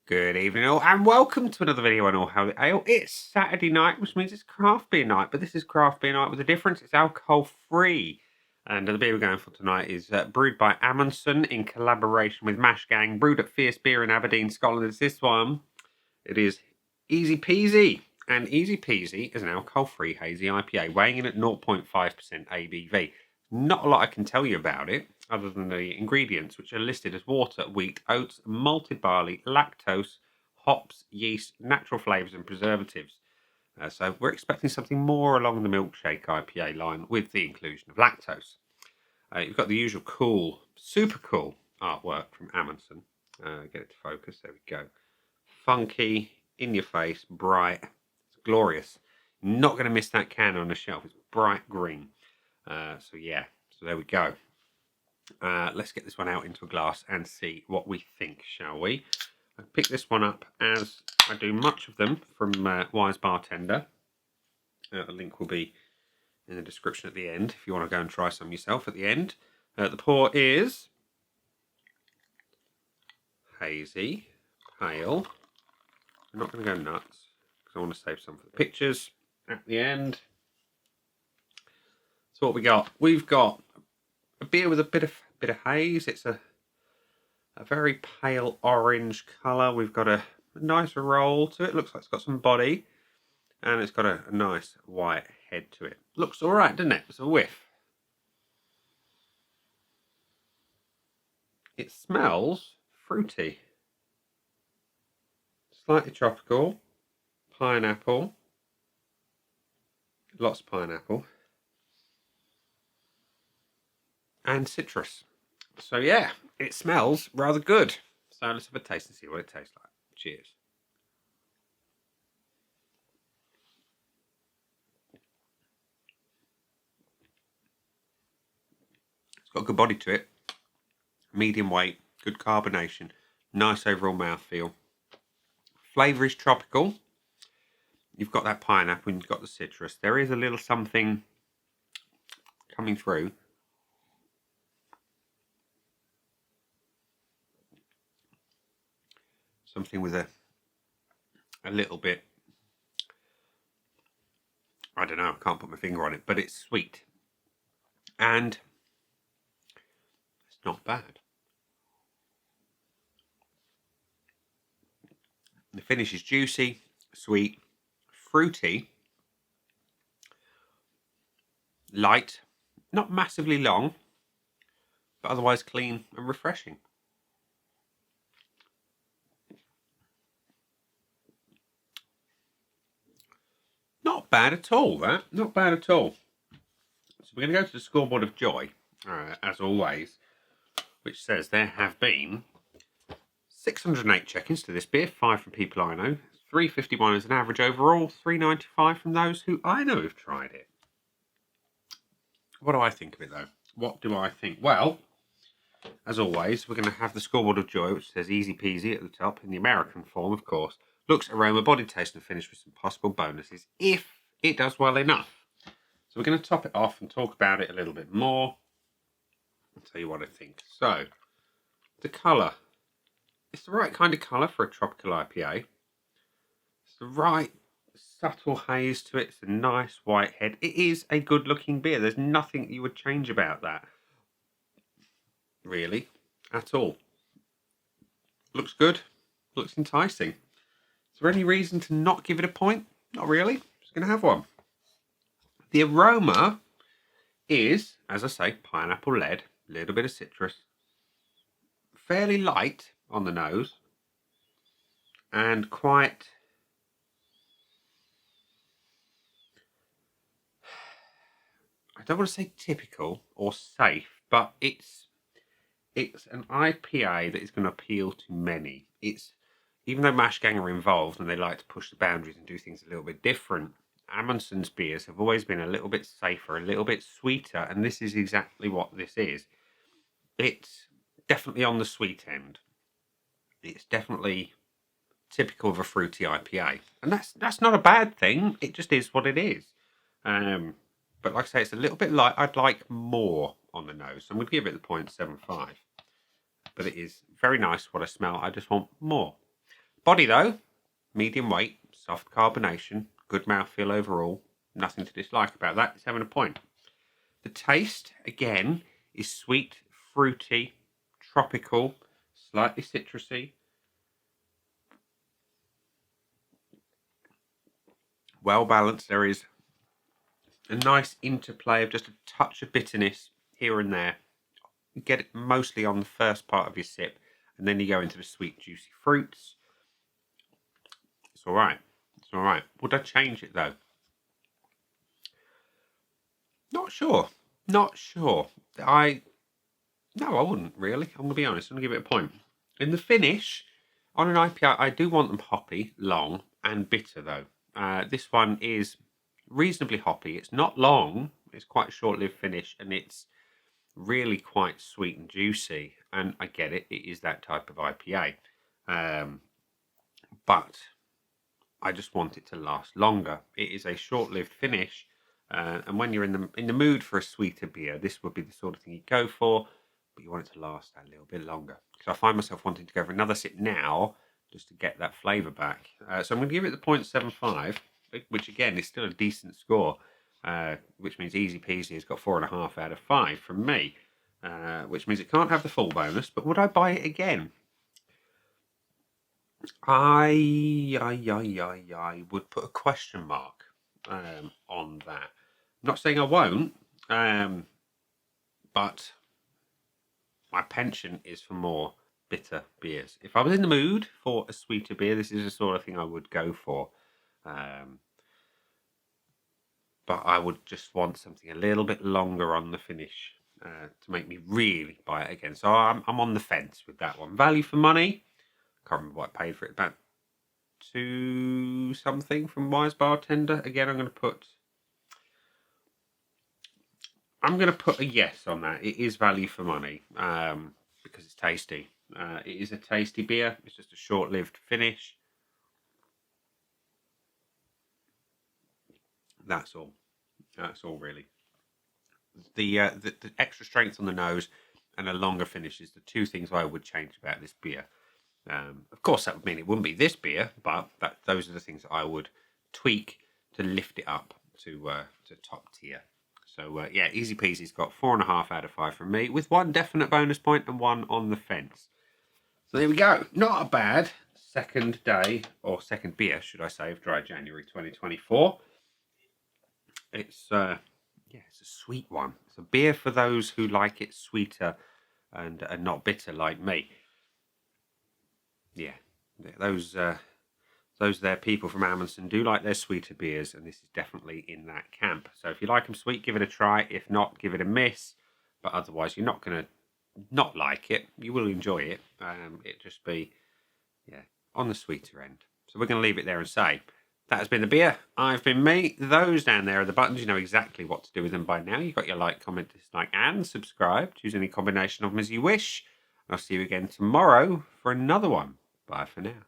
Good evening all, and welcome to another video on All How the Ale. It's Saturday night, which means it's craft beer night, but this is craft beer night with a difference. It's alcohol free. And the beer we're going for tonight is brewed by Amundsen in collaboration with Mash Gang, brewed at Fierce Beer in Aberdeen, Scotland. It's this one. It is Eazy Peazy. And Eazy Peazy is an alcohol-free hazy IPA, weighing in at 0.5% ABV. Not a lot I can tell you about it, other than the ingredients, which are listed as water, wheat, oats, malted barley, lactose, hops, yeast, natural flavours and preservatives. So we're expecting something more along the milkshake IPA line with the inclusion of lactose. You've got the usual cool, super cool artwork from Amundsen. Get it to focus, there we go. Funky, in your face, bright, it's glorious. Not going to miss that can on the shelf, it's bright green. So there we go. Let's get this one out into a glass and see what we think, shall we? I picked this one up, as I do much of them, from Wise Bartender. The link will be in the description at the end if you want to go and try some yourself at the end. The pour is hazy, pale. I'm not going to go nuts because I want to save some for the pictures at the end. So what we got? We've got a beer with a bit of haze. It's a very pale orange colour. We've got a nice roll to it. Looks like it's got some body, and it's got a nice white head to it. Looks all right, doesn't it? It's a whiff. It smells fruity, slightly tropical, pineapple, lots of pineapple, and citrus. So yeah, it smells rather good. So let's have a taste and see what it tastes like. Cheers. It's got a good body to it. Medium weight, good carbonation, nice overall mouthfeel. Flavour is tropical. You've got that pineapple and you've got the citrus. There is a little something coming through. Something with a little bit, I don't know, I can't put my finger on it, but it's sweet. And it's not bad. The finish is juicy, sweet, fruity, light, not massively long, but otherwise clean and refreshing. Not bad at all, that. Not bad at all. So we're going to go to the scoreboard of joy, as always, which says there have been 608 check-ins to this beer, 5 from people I know, 351 as an average overall, 395 from those who I know have tried it. What do I think of it, though? What do I think? Well, as always, we're going to have the scoreboard of joy, which says Eazy Peazy at the top, in the American form, of course. Looks, aroma, body, taste and finish with some possible bonuses if it does well enough. So we're going to top it off and talk about it a little bit more. I'll tell you what I think. So, the colour. It's the right kind of colour for a tropical IPA. It's the right subtle haze to it. It's a nice white head. It is a good looking beer. There's nothing you would change about that, really, at all. Looks good. Looks enticing. Is there any reason to not give it a point? Not really. Just going to have one. The aroma is, as I say, pineapple led, a little bit of citrus, fairly light on the nose, and quite, I don't want to say typical or safe, but it's an IPA that is going to appeal to many. It's, even though Mash Gang are involved and they like to push the boundaries and do things a little bit different, Amundsen's beers have always been a little bit safer, a little bit sweeter, and this is exactly what this is. It's definitely on the sweet end. It's definitely typical of a fruity IPA, and that's not a bad thing. It just is what it is. But like I say, it's a little bit light. I'd like more on the nose. So I'm going to give it the 0.75. But it is very nice what I smell. I just want more. Body though, medium weight, soft carbonation, good mouthfeel overall. Nothing to dislike about that. It's having a point. The taste, again, is sweet, fruity, tropical, slightly citrusy. Well balanced. There is a nice interplay of just a touch of bitterness here and there. You get it mostly on the first part of your sip, and then you go into the sweet, juicy fruits. It's all right. It's all right. Would I change it though? Not sure. Not sure. No, I wouldn't really. I'm gonna be honest. I'm gonna give it a point. In the finish, on an IPA, I do want them hoppy, long, and bitter though. This one is reasonably hoppy. It's not long. It's quite a short-lived finish, and it's really quite sweet and juicy. And I get it. It is that type of IPA, but I just want it to last longer. It is a short-lived finish, and when you're in the mood for a sweeter beer, this would be the sort of thing you go for. But you want it to last a little bit longer. Because I find myself wanting to go for another sip now, just to get that flavour back. So I'm going to give it the 0.75, which again is still a decent score. Which means Eazy Peazy has got 4.5 out of 5 from me. Which means it can't have the full bonus. But would I buy it again? I would put a question mark on that. I'm not saying I won't, but my penchant is for more bitter beers. If I was in the mood for a sweeter beer, this is the sort of thing I would go for. But I would just want something a little bit longer on the finish to make me really buy it again. So I'm on the fence with that one. Value for money. Can't remember what I paid for it. About 2 something from Wise Bartender. Again, I'm going to put a yes on that. It is value for money because it's tasty. It is a tasty beer. It's just a short-lived finish. That's all. That's all really. The extra strength on the nose and a longer finish is the 2 things I would change about this beer. Of course, that would mean it wouldn't be this beer, but those are the things that I would tweak to lift it up to top tier. So yeah, Eazy Peasy's got 4.5 out of 5 from me, with 1 definite bonus point and 1 on the fence. So there we go. Not a bad second day, or second beer, should I say, of Dry January 2024. It's it's a sweet one. It's a beer for those who like it sweeter and not bitter like me. Yeah, those there people from Amundsen do like their sweeter beers, and this is definitely in that camp. So if you like them sweet, give it a try. If not, give it a miss. But otherwise, you're not going to not like it. You will enjoy it. It'll just be, on the sweeter end. So we're going to leave it there and say, that has been the beer. I've been me. Those down there are the buttons. You know exactly what to do with them by now. You've got your like, comment, dislike, and subscribe. Choose any combination of them as you wish. I'll see you again tomorrow for another one. Bye for now.